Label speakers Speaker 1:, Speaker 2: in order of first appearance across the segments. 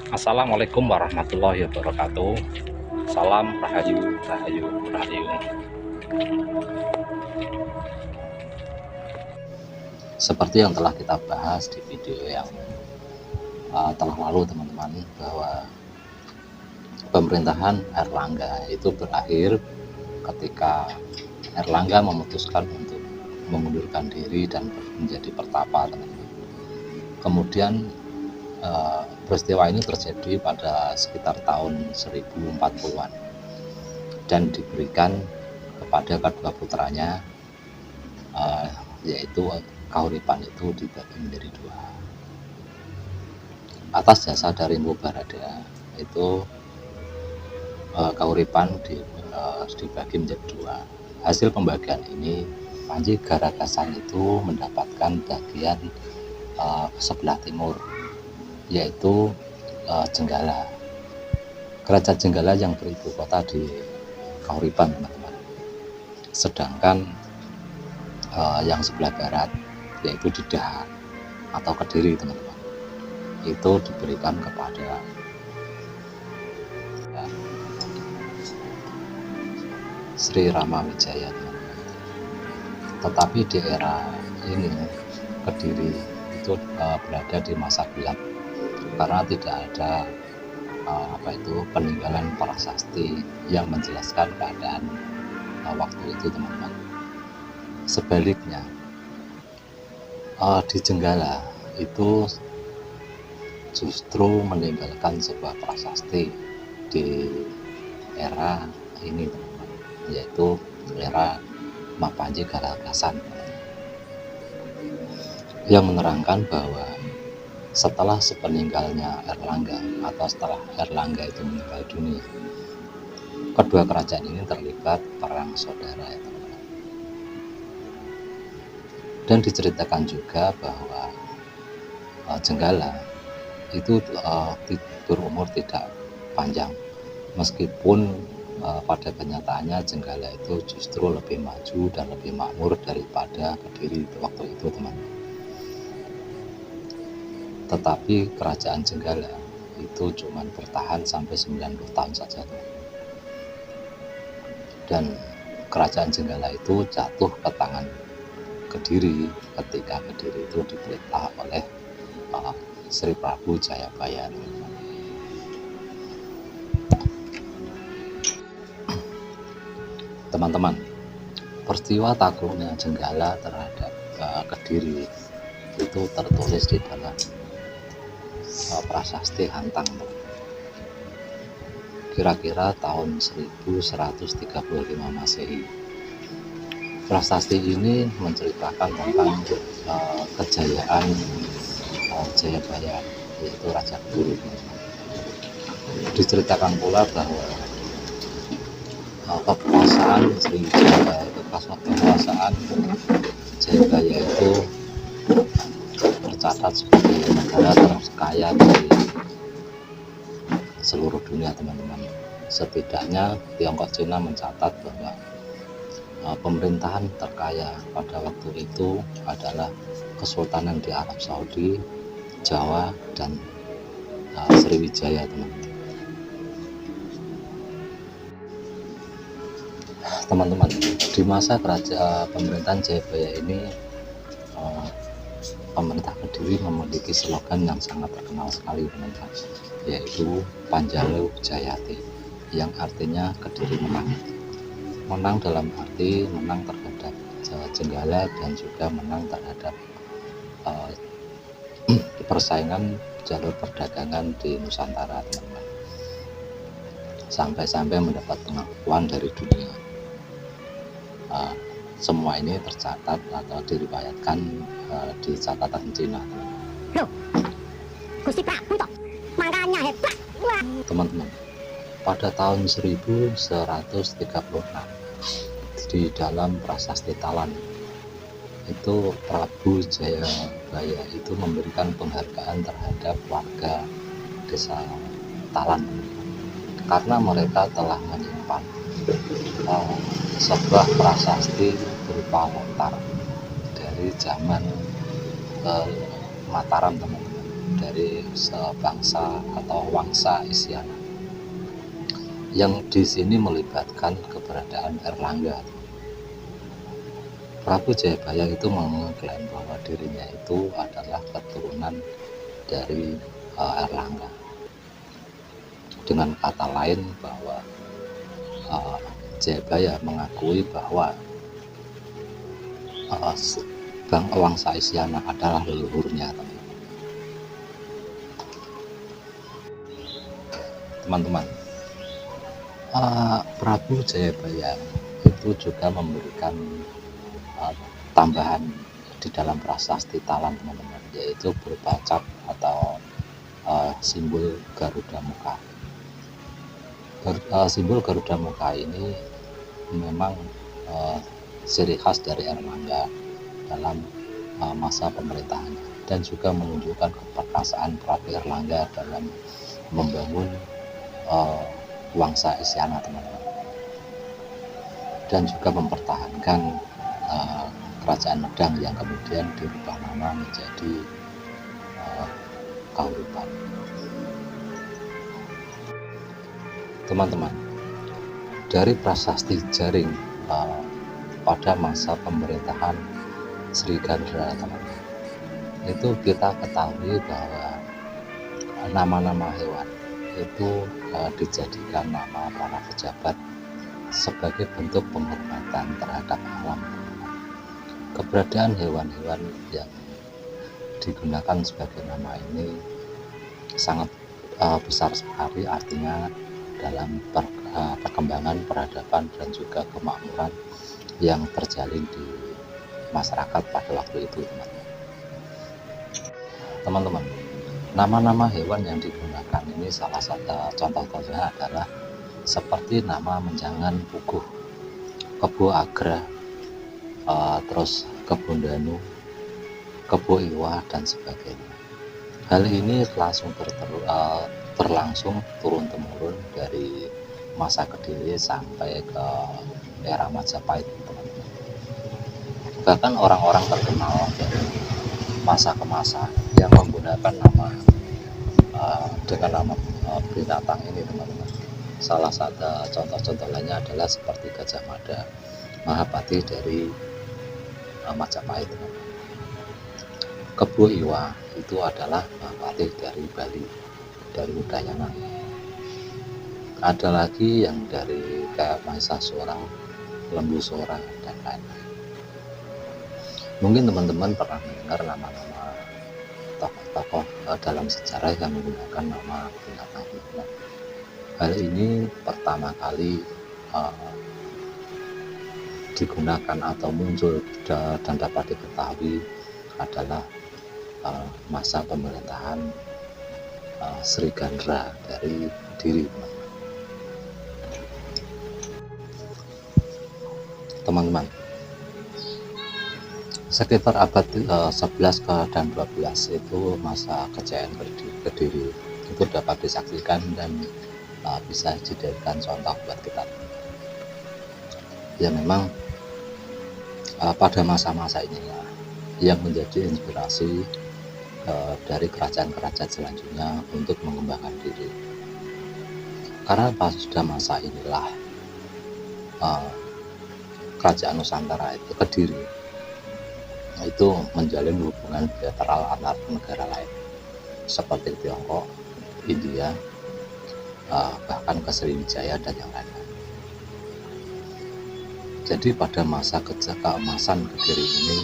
Speaker 1: Assalamualaikum warahmatullahi wabarakatuh. Salam Rahayu, Rahayu, Rahayu. Seperti yang telah kita bahas di video yang telah lalu teman-teman, bahwa pemerintahan Airlangga itu berakhir ketika Airlangga memutuskan untuk mengundurkan diri dan menjadi pertapa, teman-teman. Kemudian peristiwa ini terjadi pada sekitar tahun 1040-an dan diberikan kepada kedua putranya, yaitu Kahuripan itu dibagi menjadi dua. Atas jasa dari Mpu Barada itu Kahuripan dibagi menjadi dua. Hasil pembagian ini Panji Garagasan itu mendapatkan bagian sebelah timur, yaitu Jenggala, kerajaan Jenggala yang beribu kota di Kahuripan, teman-teman. Sedangkan yang sebelah barat, yaitu Dedah atau Kediri, teman-teman, itu diberikan kepada Sri Ramawijaya, teman-teman. Tetapi di era ini Kediri itu berada di masa gelap karena tidak ada peninggalan prasasti yang menjelaskan keadaan waktu itu, teman-teman. Sebaliknya di Jenggala itu justru meninggalkan sebuah prasasti di era ini, teman-teman, yaitu era Panji Garagasan, yang menerangkan bahwa setelah sepeninggalnya Airlangga atau setelah Airlangga itu meninggal dunia, kedua kerajaan ini terlibat perang saudara, ya, teman-teman. Dan diceritakan juga bahwa Jenggala itu berumur tidak panjang, meskipun pada kenyataannya Jenggala itu justru lebih maju dan lebih makmur daripada Kediri waktu itu, teman-teman. Tetapi kerajaan Jenggala itu cuma bertahan sampai 90 tahun saja, teman-teman. Dan kerajaan Jenggala itu jatuh ke tangan Kediri ketika Kediri itu diperintah oleh Sri Prabu Jayabaya, teman-teman. Teman-teman, peristiwa takluknya Jenggala terhadap Kediri itu tertulis di dalam prasasti Hantang, kira-kira tahun 1135 Masehi. Prasasti ini menceritakan tentang kejayaan Jayabaya, yaitu Raja Kediri. Diceritakan pula bahwa kekuasaan Jayabaya itu tercatat sebagai negara terkaya di seluruh dunia, teman-teman. Setidaknya Tiongkok Cina mencatat bahwa pemerintahan terkaya pada waktu itu adalah Kesultanan di Arab Saudi, Jawa, dan Sriwijaya, teman-teman. Teman-teman, di masa pemerintahan Jayabaya ini, pemerintah Kediri memiliki slogan yang sangat terkenal sekali, teman-teman, yaitu Panjalu Jayati, yang artinya Kediri menang. Menang dalam arti menang terhadap Jenggala dan juga menang terhadap persaingan jalur perdagangan di Nusantara, teman-teman, sampai-sampai mendapat pengakuan dari dunia. Semua ini tercatat atau diriwayatkan di catatan Cina, teman-teman. Pada tahun 1136 di dalam prasasti Talan itu Prabu Jayabaya itu memberikan penghargaan terhadap warga desa Talan karena mereka telah menyimpan sebuah prasasti berupa lontar dari zaman Mataram, teman-teman. dari sebangsa atau Wangsa Isyana, yang di sini melibatkan keberadaan Erlangga. Prabu Jayabaya itu mengklaim bahwa dirinya itu adalah keturunan dari Erlangga. Dengan kata lain bahwa Jayabaya mengakui bahwa Wangsa Isyana adalah leluhurnya. Teman-teman, Prabu Jayabaya itu juga memberikan tambahan di dalam prasasti Talang, teman-teman, yaitu berupa cap atau simbol Garuda Muka. Simbol Garuda Muka ini memang ciri khas dari Erlangga dalam masa pemerintahannya, dan juga menunjukkan keperkasaan Prabu Erlangga dalam membangun Wangsa Isyana, teman-teman, dan juga mempertahankan Kerajaan Medang yang kemudian dirubah nama menjadi Kahuripan. Teman-teman, dari prasasti Jaring pada masa pemerintahan Sri Gandra, teman-teman, itu kita ketahui bahwa nama-nama hewan itu dijadikan nama para pejabat sebagai bentuk penghormatan terhadap alam. Keberadaan hewan-hewan yang digunakan sebagai nama ini sangat besar sekali artinya dalam perkembangan peradaban dan juga kemakmuran yang terjalin di masyarakat pada waktu itu, teman-teman. Nama-nama hewan yang digunakan ini salah satu contohnya adalah seperti nama menjangan puguh, kebo agra, terus kebun danu, kebo iwa, dan sebagainya. Hal ini langsung berlangsung turun-temurun dari masa Kediri sampai ke era Majapahit, teman-teman. Bahkan orang-orang terkenal dari masa ke masa yang menggunakan nama dengan nama binatang ini, teman-teman. Salah satu contoh-contoh lainnya adalah seperti Gajah Mada, Mahapati dari Majapahit. Kebo Iwa itu adalah Mahapati dari Bali, dari Udayana. Ada lagi yang dari kayak Mahesasura, Lembu Sora, dan lain-lain. Mungkin teman-teman pernah mendengar nama-nama tokoh-tokoh dalam sejarah yang menggunakan nama binatang ini. Hal ini pertama kali digunakan atau muncul dan dapat diketahui adalah masa pemerintahan Sri Gandra dari Kediri, teman-teman. Sekitar abad 11 dan 12 itu masa kejayaan Kediri itu dapat disaksikan dan bisa dijadikan contoh buat kita. Ya memang pada masa-masa inilah yang menjadi inspirasi dari kerajaan-kerajaan selanjutnya untuk mengembangkan diri. Karena pada masa inilah kerajaan Nusantara itu Kediri itu menjalin hubungan bilateral antar negara lain seperti Tiongkok, India, bahkan ke Sriwijaya dan yang lain-lain. Jadi pada masa keemasan Kediri ini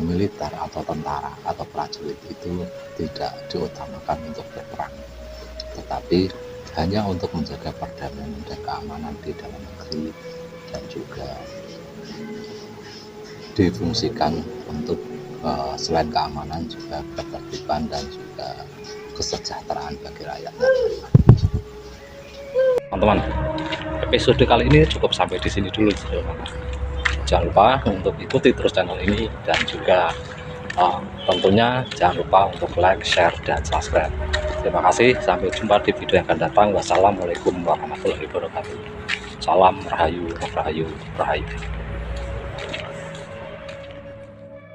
Speaker 1: militer atau tentara atau prajurit itu tidak diutamakan untuk berperang, tetapi hanya untuk menjaga perdamaian dan keamanan di dalam negeri, dan juga difungsikan untuk selain keamanan juga ketertiban dan juga kesejahteraan bagi rakyatnya. Teman-teman, episode kali ini cukup sampai di sini dulu. Jangan lupa untuk ikuti terus channel ini, dan juga tentunya jangan lupa untuk like, share, dan subscribe. Terima kasih, sampai jumpa di video yang akan datang. Wassalamualaikum warahmatullahi wabarakatuh. Salam Rahayu, Rahayu, Rahayu.